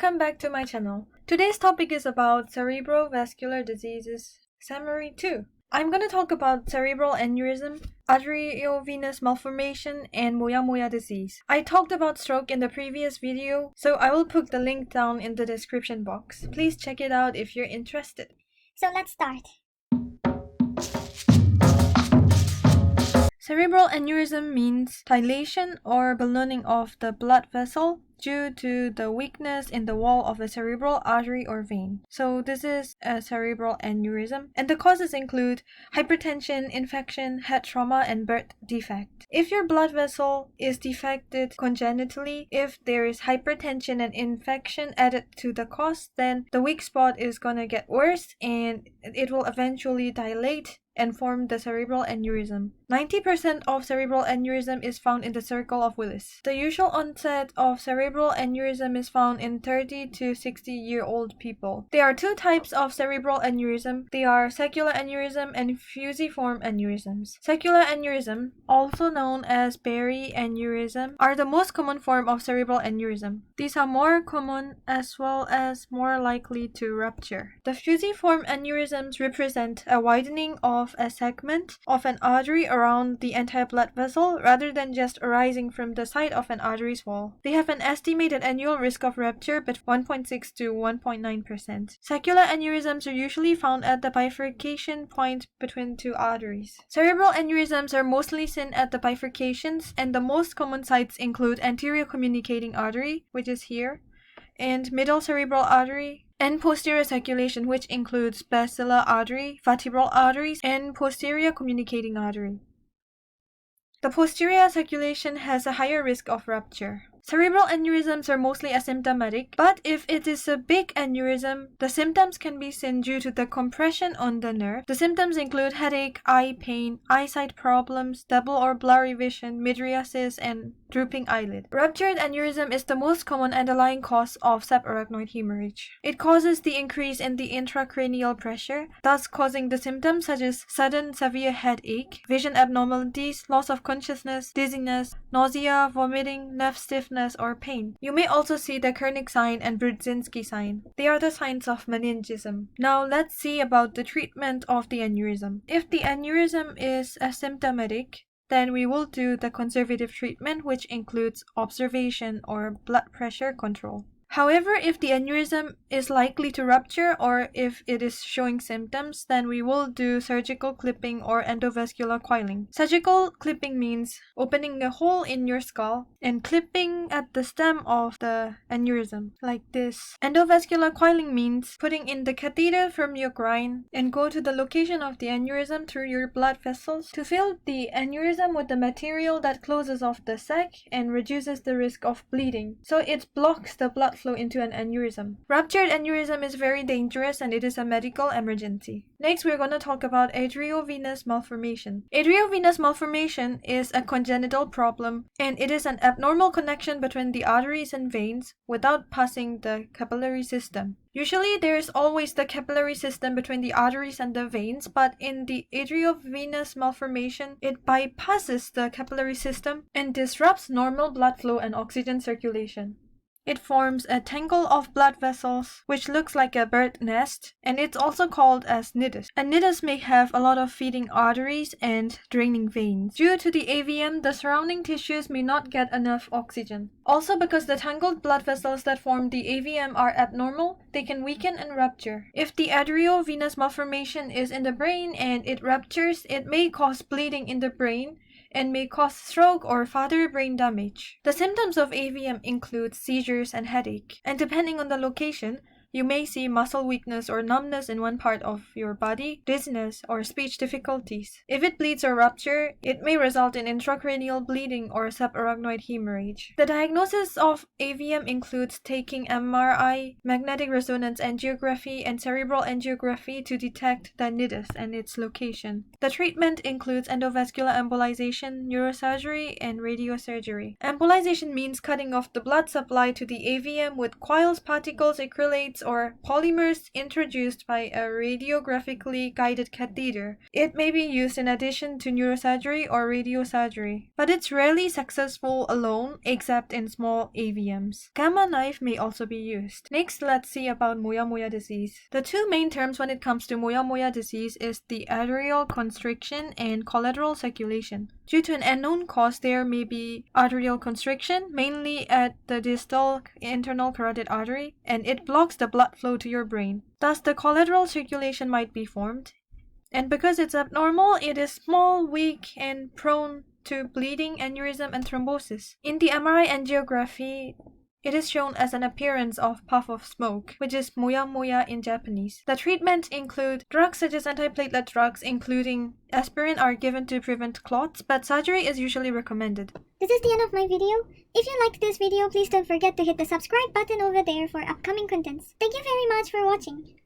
welcome back to my channel. Today's topic is about cerebrovascular diseases, summary 2. I'm going to talk about cerebral aneurysm, arteriovenous malformation, and Moyamoya disease. I talked about stroke in the previous video, so I will put the link down in the description box. Please check it out if you're interested. So let's start. Cerebral aneurysm means dilation or ballooning of the blood vessel due to the weakness in the wall of a cerebral artery or vein. So this is a cerebral aneurysm, and the causes include hypertension, infection, head trauma, and birth defect. If your blood vessel is defected congenitally, if there is hypertension and infection added to the cause, then the weak spot is gonna get worse and it will eventually dilate and form the cerebral aneurysm. 90% of cerebral aneurysm is found in the circle of Willis. The usual onset of cerebral aneurysm is found in 30 to 60-year-old people. There are two types of cerebral aneurysm. They are secular aneurysm and fusiform aneurysms. Secular aneurysm, also known as berry aneurysm, are the most common form of cerebral aneurysm. These are more common as well as more likely to rupture. The fusiform aneurysms represent a widening of a segment of an artery around the entire blood vessel rather than just arising from the side of an artery's wall. They have an estimated annual risk of rupture between 1.6 to 1.9%. Secular aneurysms are usually found at the bifurcation point between two arteries. Cerebral aneurysms are mostly seen at the bifurcations, and the most common sites include anterior communicating artery, which is here, and middle cerebral artery, and posterior circulation, which includes basilar artery, vertebral arteries, and posterior communicating artery. The posterior circulation has a higher risk of rupture. Cerebral aneurysms are mostly asymptomatic, but if it is a big aneurysm, the symptoms can be seen due to the compression on the nerve. The symptoms include headache, eye pain, eyesight problems, double or blurry vision, mydriasis, and drooping eyelid. Ruptured aneurysm is the most common underlying cause of subarachnoid hemorrhage. It causes the increase in the intracranial pressure, thus causing the symptoms such as sudden severe headache, vision abnormalities, loss of consciousness, dizziness, nausea, vomiting, nerve stiffness, or pain. You may also see the Kernig sign and Brudzinski sign. They are the signs of meningism. Now let's see about the treatment of the aneurysm. If the aneurysm is asymptomatic, then we will do the conservative treatment, which includes observation or blood pressure control. However, if the aneurysm is likely to rupture or if it is showing symptoms, then we will do surgical clipping or endovascular coiling. Surgical clipping means opening a hole in your skull and clipping at the stem of the aneurysm, like this. Endovascular coiling means putting in the catheter from your groin and go to the location of the aneurysm through your blood vessels to fill the aneurysm with the material that closes off the sac and reduces the risk of bleeding. So it blocks the blood flow into an aneurysm. Ruptured aneurysm is very dangerous and it is a medical emergency. Next, we're going to talk about arteriovenous malformation. Arteriovenous malformation is a congenital problem, and it is an abnormal connection between the arteries and veins without passing the capillary system. Usually, there is always the capillary system between the arteries and the veins, but in the arteriovenous malformation, it bypasses the capillary system and disrupts normal blood flow and oxygen circulation. It forms a tangle of blood vessels, which looks like a bird nest, and it's also called as nidus. A nidus may have a lot of feeding arteries and draining veins. Due to the AVM, the surrounding tissues may not get enough oxygen. Also, because the tangled blood vessels that form the AVM are abnormal, they can weaken and rupture. If the arteriovenous malformation is in the brain and it ruptures, it may cause bleeding in the brain and may cause stroke or further brain damage. The symptoms of AVM include seizures and headache, and depending on the location, you may see muscle weakness or numbness in one part of your body, dizziness, or speech difficulties. If it bleeds or rupture, it may result in intracranial bleeding or subarachnoid hemorrhage. The diagnosis of AVM includes taking MRI, magnetic resonance angiography, and cerebral angiography to detect the nidus and its location. The treatment includes endovascular embolization, neurosurgery, and radiosurgery. Embolization means cutting off the blood supply to the AVM with coils, particles, acrylates, fluids or polymers introduced by a radiographically guided catheter. It may be used in addition to neurosurgery or radiosurgery, but it's rarely successful alone except in small AVMs. Gamma knife may also be used. Next, let's see about Moyamoya disease. The two main terms when it comes to Moyamoya disease is the arterial constriction and collateral circulation. Due to an unknown cause, there may be arterial constriction, mainly at the distal internal carotid artery, and it blocks the blood flow to your brain. Thus, the collateral circulation might be formed. And because it's abnormal, it is small, weak, and prone to bleeding, aneurysm, and thrombosis. In the MRI angiography, it is shown as an appearance of puff of smoke, which is Moyamoya in Japanese. The treatment include drugs such as antiplatelet drugs, including aspirin, are given to prevent clots, but surgery is usually recommended. This is the end of my video. If you liked this video, please don't forget to hit the subscribe button over there for upcoming contents. Thank you very much for watching.